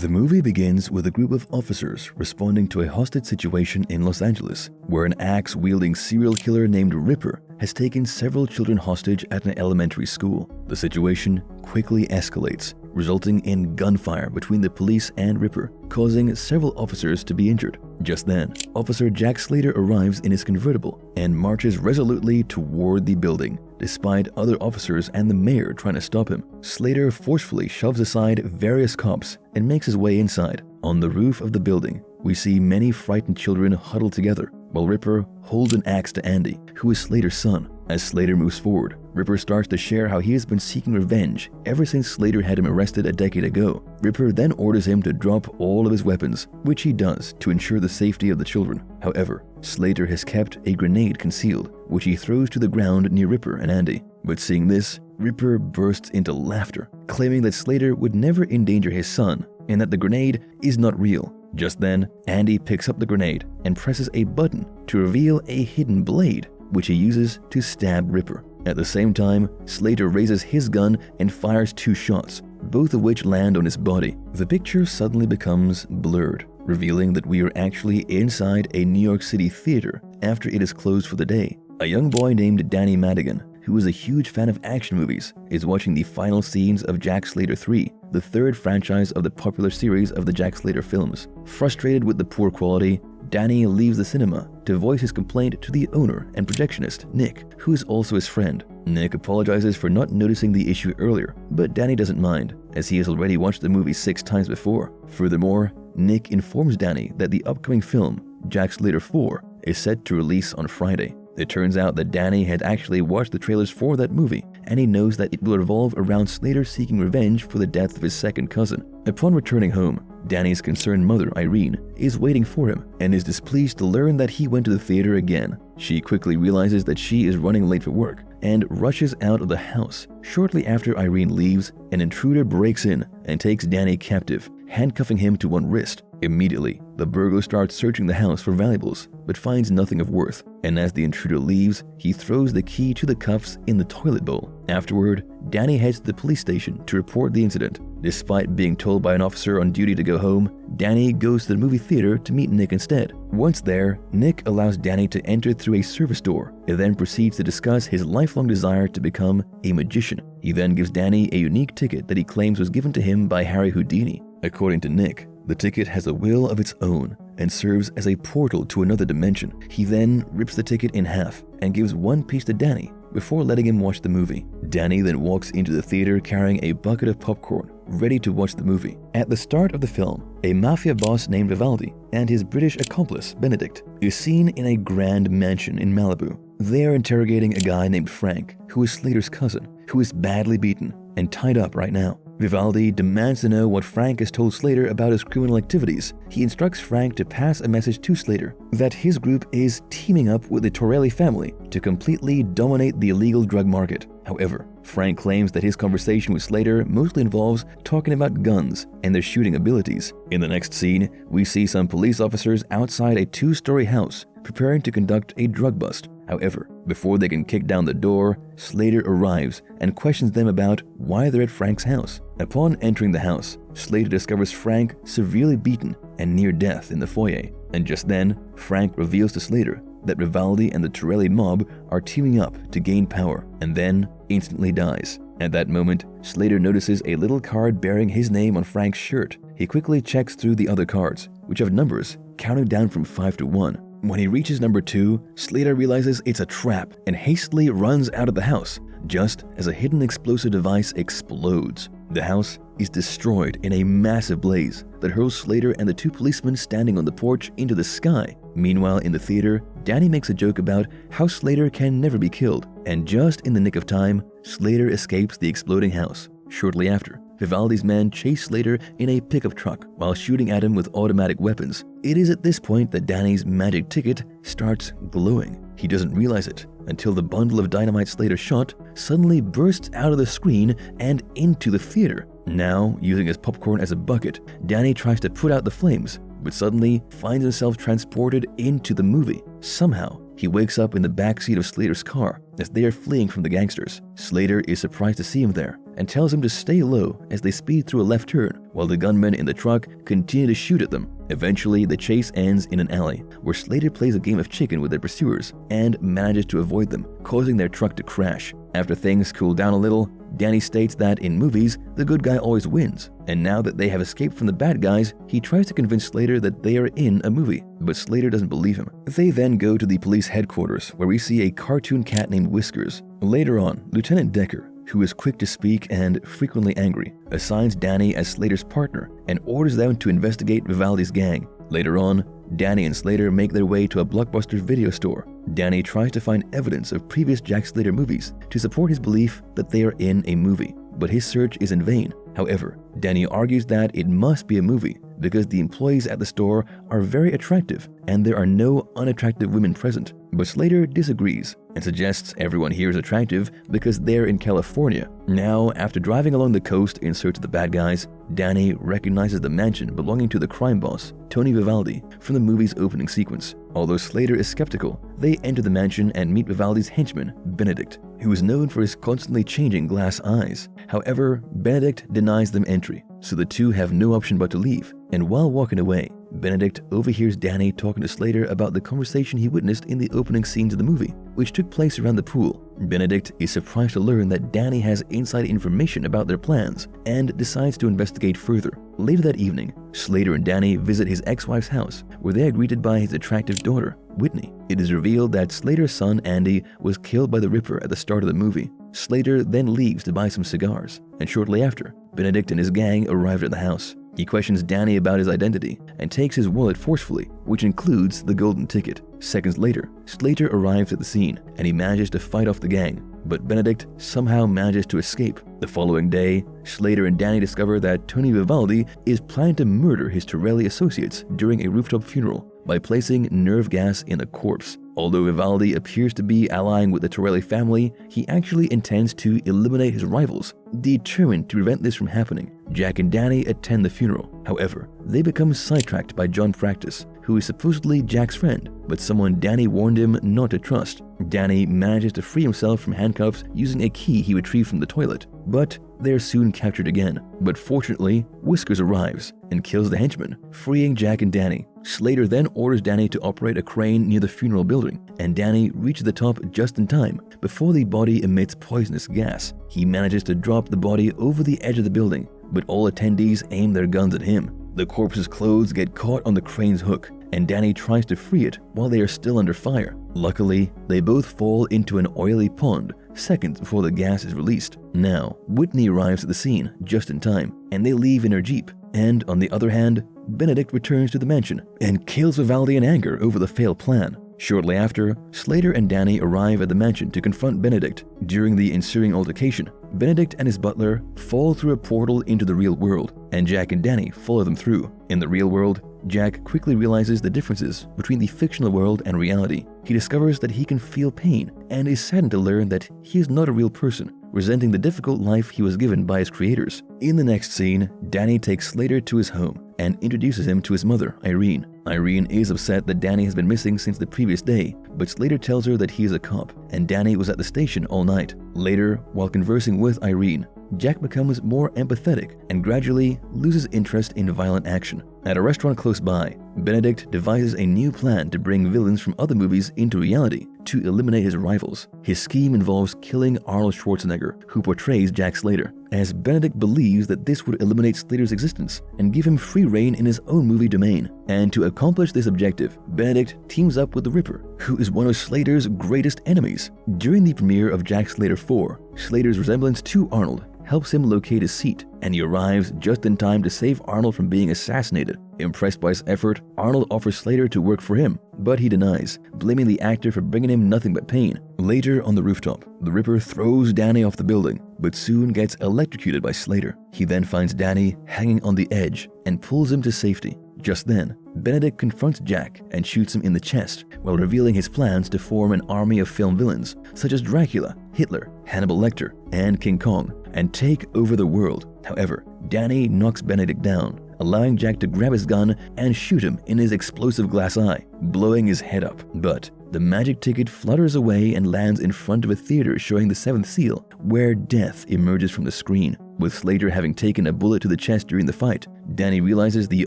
The movie begins with a group of officers responding to a hostage situation in Los Angeles, where an axe-wielding serial killer named Ripper has taken several children hostage at an elementary school. The situation quickly escalates, resulting in gunfire between the police and Ripper, causing several officers to be injured. Just then, Officer Jack Slater arrives in his convertible and marches resolutely toward the building. Despite other officers and the mayor trying to stop him, Slater forcefully shoves aside various cops and makes his way inside. On the roof of the building, we see many frightened children huddled together, while Ripper holds an axe to Andy, who is Slater's son. As Slater moves forward, Ripper starts to share how he has been seeking revenge ever since Slater had him arrested a decade ago. Ripper then orders him to drop all of his weapons, which he does to ensure the safety of the children. However, Slater has kept a grenade concealed, which he throws to the ground near Ripper and Andy. But seeing this, Ripper bursts into laughter, claiming that Slater would never endanger his son and that the grenade is not real. Just then, Andy picks up the grenade and presses a button to reveal a hidden blade, which he uses to stab Ripper. At the same time, Slater raises his gun and fires 2 shots, both of which land on his body. The picture suddenly becomes blurred, revealing that we are actually inside a New York City theater after it is closed for the day. A young boy named Danny Madigan, who is a huge fan of action movies, is watching the final scenes of Jack Slater 3, the third franchise of the popular series of the Jack Slater films. Frustrated with the poor quality, Danny leaves the cinema to voice his complaint to the owner and projectionist, Nick, who is also his friend. Nick apologizes for not noticing the issue earlier, but Danny doesn't mind, as he has already watched the movie 6 times before. Furthermore, Nick informs Danny that the upcoming film, Jack Slater 4, is set to release on Friday. It turns out that Danny had actually watched the trailers for that movie, and he knows that it will revolve around Slater seeking revenge for the death of his second cousin. Upon returning home, Danny's concerned mother, Irene, is waiting for him and is displeased to learn that he went to the theater again. She quickly realizes that she is running late for work and rushes out of the house. Shortly after Irene leaves, an intruder breaks in and takes Danny captive, handcuffing him to one wrist. Immediately, the burglar starts searching the house for valuables, but finds nothing of worth. And as the intruder leaves, he throws the key to the cuffs in the toilet bowl. Afterward, Danny heads to the police station to report the incident. Despite being told by an officer on duty to go home, Danny goes to the movie theater to meet Nick instead. Once there, Nick allows Danny to enter through a service door and then proceeds to discuss his lifelong desire to become a magician. He then gives Danny a unique ticket that he claims was given to him by Harry Houdini. According to Nick, the ticket has a will of its own and serves as a portal to another dimension. He then rips the ticket in half and gives one piece to Danny before letting him watch the movie. Danny then walks into the theater carrying a bucket of popcorn, ready to watch the movie. At the start of the film, a mafia boss named Vivaldi and his British accomplice, Benedict, is seen in a grand mansion in Malibu. They are interrogating a guy named Frank, who is Slater's cousin, who is badly beaten and tied up right now. Vivaldi demands to know what Frank has told Slater about his criminal activities. He instructs Frank to pass a message to Slater that his group is teaming up with the Torelli family to completely dominate the illegal drug market. However, Frank claims that his conversation with Slater mostly involves talking about guns and their shooting abilities. In the next scene, we see some police officers outside a 2-story house preparing to conduct a drug bust. However, before they can kick down the door, Slater arrives and questions them about why they're at Frank's house. Upon entering the house, Slater discovers Frank severely beaten and near death in the foyer. And just then, Frank reveals to Slater that Vivaldi and the Torelli mob are teaming up to gain power, and then instantly dies. At that moment, Slater notices a little card bearing his name on Frank's shirt. He quickly checks through the other cards, which have numbers counting down from 5 to 1. When he reaches number 2, Slater realizes it's a trap and hastily runs out of the house, just as a hidden explosive device explodes. The house is destroyed in a massive blaze that hurls Slater and the 2 policemen standing on the porch into the sky. Meanwhile, in the theater, Danny makes a joke about how Slater can never be killed, and just in the nick of time, Slater escapes the exploding house. Shortly after, Vivaldi's men chase Slater in a pickup truck while shooting at him with automatic weapons. It is at this point that Danny's magic ticket starts glowing. He doesn't realize it until the bundle of dynamite Slater shot suddenly bursts out of the screen and into the theater. Now, using his popcorn as a bucket, Danny tries to put out the flames, but suddenly finds himself transported into the movie. Somehow, he wakes up in the backseat of Slater's car as they are fleeing from the gangsters. Slater is surprised to see him there and tells him to stay low as they speed through a left turn while the gunmen in the truck continue to shoot at them. Eventually, the chase ends in an alley where Slater plays a game of chicken with their pursuers and manages to avoid them, causing their truck to crash. After things cool down a little, Danny states that in movies, the good guy always wins, and now that they have escaped from the bad guys, he tries to convince Slater that they are in a movie, but Slater doesn't believe him. They then go to the police headquarters where we see a cartoon cat named Whiskers. Later on, Lieutenant Decker, who is quick to speak and frequently angry, assigns Danny as Slater's partner and orders them to investigate Vivaldi's gang. Later on, Danny and Slater make their way to a Blockbuster video store. Danny tries to find evidence of previous Jack Slater movies to support his belief that they are in a movie, but his search is in vain. However, Danny argues that it must be a movie because the employees at the store are very attractive and there are no unattractive women present. But Slater disagrees and suggests everyone here is attractive because they're in California. Now, after driving along the coast in search of the bad guys, Danny recognizes the mansion belonging to the crime boss, Tony Vivaldi, from the movie's opening sequence. Although Slater is skeptical, they enter the mansion and meet Vivaldi's henchman, Benedict, who is known for his constantly changing glass eyes. However, Benedict denies them entry, so the two have no option but to leave. And while walking away, Benedict overhears Danny talking to Slater about the conversation he witnessed in the opening scenes of the movie, which took place around the pool. Benedict is surprised to learn that Danny has inside information about their plans and decides to investigate further. Later that evening, Slater and Danny visit his ex-wife's house, where they are greeted by his attractive daughter, Whitney. It is revealed that Slater's son, Andy, was killed by the Ripper at the start of the movie. Slater then leaves to buy some cigars, and shortly after, Benedict and his gang arrived at the house. He questions Danny about his identity and takes his wallet forcefully, which includes the golden ticket. Seconds later, Slater arrives at the scene and he manages to fight off the gang, but Benedict somehow manages to escape. The following day, Slater and Danny discover that Tony Vivaldi is planning to murder his Torelli associates during a rooftop funeral by placing nerve gas in a corpse. Although Vivaldi appears to be allying with the Torelli family, he actually intends to eliminate his rivals. Determined to prevent this from happening, Jack and Danny attend the funeral. However, they become sidetracked by John Practice, who is supposedly Jack's friend, but someone Danny warned him not to trust. Danny manages to free himself from handcuffs using a key he retrieved from the toilet, but they are soon captured again. But fortunately, Whiskers arrives and kills the henchman, freeing Jack and Danny. Slater then orders Danny to operate a crane near the funeral building, and Danny reaches the top just in time before the body emits poisonous gas. He manages to drop the body over the edge of the building, but all attendees aim their guns at him. The corpse's clothes get caught on the crane's hook, and Danny tries to free it while they are still under fire. Luckily, they both fall into an oily pond seconds before the gas is released. Now, Whitney arrives at the scene just in time, and they leave in her Jeep. And on the other hand, Benedict returns to the mansion and kills Vivaldi in anger over the failed plan. Shortly after, Slater and Danny arrive at the mansion to confront Benedict. During the ensuing altercation, Benedict and his butler fall through a portal into the real world, and Jack and Danny follow them through. In the real world, Jack quickly realizes the differences between the fictional world and reality. He discovers that he can feel pain and is saddened to learn that he is not a real person, resenting the difficult life he was given by his creators. In the next scene, Danny takes Slater to his home and introduces him to his mother, Irene. Irene is upset that Danny has been missing since the previous day, but Slater tells her that he is a cop and Danny was at the station all night. Later, while conversing with Irene, Jack becomes more empathetic and gradually loses interest in violent action. At a restaurant close by, Benedict devises a new plan to bring villains from other movies into reality to eliminate his rivals. His scheme involves killing Arnold Schwarzenegger, who portrays Jack Slater, as Benedict believes that this would eliminate Slater's existence and give him free reign in his own movie domain. And to accomplish this objective, Benedict teams up with the Ripper, who is one of Slater's greatest enemies. During the premiere of Jack Slater 4, Slater's resemblance to Arnold helps him locate his seat, and he arrives just in time to save Arnold from being assassinated. Impressed by his effort, Arnold offers Slater to work for him, but he denies, blaming the actor for bringing him nothing but pain. Later on the rooftop, the Ripper throws Danny off the building, but soon gets electrocuted by Slater. He then finds Danny hanging on the edge and pulls him to safety. Just then, Benedict confronts Jack and shoots him in the chest while revealing his plans to form an army of film villains such as Dracula, Hitler, Hannibal Lecter, and King Kong and take over the world. However, Danny knocks Benedict down, allowing Jack to grab his gun and shoot him in his explosive glass eye, blowing his head up. But the magic ticket flutters away and lands in front of a theater showing the seventh seal, where death emerges from the screen. With Slater having taken a bullet to the chest during the fight, Danny realizes the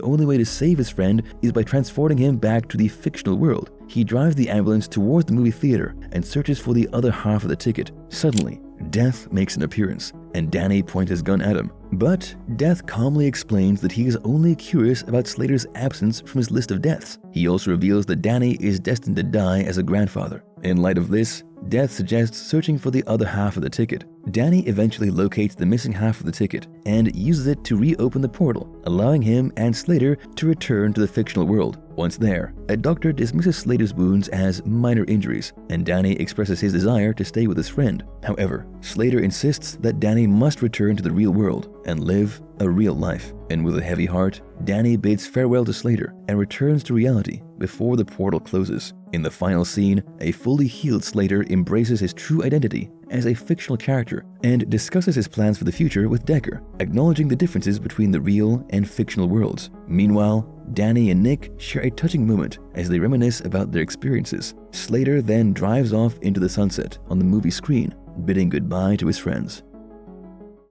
only way to save his friend is by transporting him back to the fictional world. He drives the ambulance towards the movie theater and searches for the other half of the ticket. Suddenly, Death makes an appearance, and Danny points his gun at him. But Death calmly explains that he is only curious about Slater's absence from his list of deaths. He also reveals that Danny is destined to die as a grandfather. In light of this, Death suggests searching for the other half of the ticket. Danny eventually locates the missing half of the ticket and uses it to reopen the portal, allowing him and Slater to return to the fictional world. Once there, a doctor dismisses Slater's wounds as minor injuries, and Danny expresses his desire to stay with his friend. However, Slater insists that Danny must return to the real world and live a real life. And with a heavy heart, Danny bids farewell to Slater and returns to reality before the portal closes. In the final scene, a fully healed Slater embraces his true identity as a fictional character and discusses his plans for the future with Decker, acknowledging the differences between the real and fictional worlds. Meanwhile, Danny and Nick share a touching moment as they reminisce about their experiences. Slater then drives off into the sunset on the movie screen, bidding goodbye to his friends.